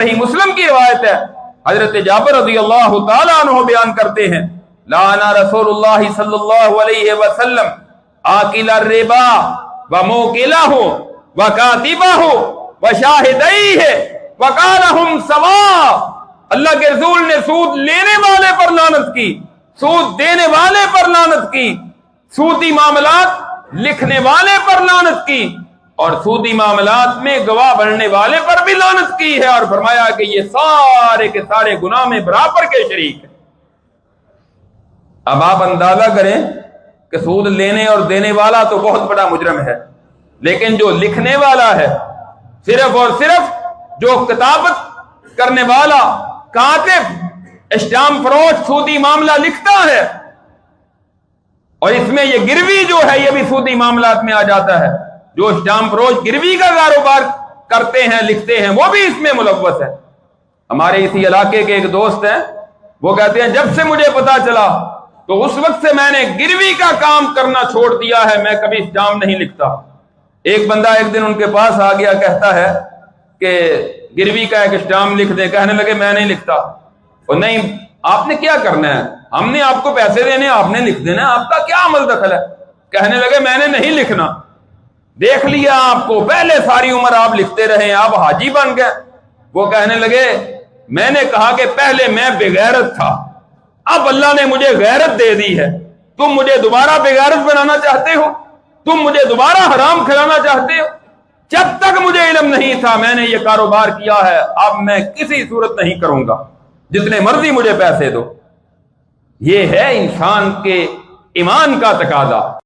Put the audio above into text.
صحیح مسلم کی روایت ہے، حضرت جابر رضی اللہ تعالیٰ عنہ بیان کرتے ہیں، لانا رسول اللہ صلی اللہ علیہ وسلم آکل الربا وموکلہ وکاتبہ وشاہدیہ وقالہم سوا۔ اللہ کے رسول نے سود لینے والے پر لعنت کی، سود دینے والے پر لعنت کی، سودی معاملات لکھنے والے پر لعنت کی، اور سودی معاملات میں گواہ بننے والے پر بھی لعنت کی ہے، اور فرمایا کہ یہ سارے کے سارے گناہ میں برابر کے شریک ہیں۔ اب آپ اندازہ کریں کہ سود لینے اور دینے والا تو بہت بڑا مجرم ہے، لیکن جو لکھنے والا ہے، صرف اور صرف جو کتابت کرنے والا کاتب اسٹامپ فروش سودی معاملہ لکھتا ہے، اور اس میں یہ گروی جو ہے یہ بھی سودی معاملات میں آ جاتا ہے، جو اسٹامپ فروش گروی کا کاروبار کرتے ہیں لکھتے ہیں وہ بھی اس میں ملوث ہے۔ ہمارے اسی علاقے کے ایک دوست ہیں، وہ کہتے ہیں جب سے مجھے پتا چلا تو اس وقت سے میں نے گروی کا کام کرنا چھوڑ دیا ہے، میں کبھی اسٹامپ نہیں لکھتا۔ ایک بندہ ایک دن ان کے پاس آ گیا، کہتا ہے کہ گروی کا ایک اسٹامپ لکھ دیں، کہنے لگے میں نہیں لکھتا۔ اور نہیں، آپ نے کیا کرنا ہے، ہم نے آپ کو پیسے دینے، آپ نے لکھ دینا، آپ کا کیا عمل دخل ہے؟ کہنے لگے میں نے نہیں لکھنا، دیکھ لیا آپ کو، پہلے ساری عمر آپ لکھتے رہے، آپ حاجی بن گئے۔ وہ کہنے لگے میں نے کہا کہ پہلے میں بغیرت تھا، اب اللہ نے مجھے غیرت دے دی ہے، تم مجھے دوبارہ بغیرت بنانا چاہتے ہو، تم مجھے دوبارہ حرام کھلانا چاہتے ہو؟ جب تک مجھے علم نہیں تھا میں نے یہ کاروبار کیا ہے، اب میں کسی صورت نہیں کروں گا، جتنے مرضی مجھے پیسے دو۔ یہ ہے انسان کے ایمان کا تقاضا۔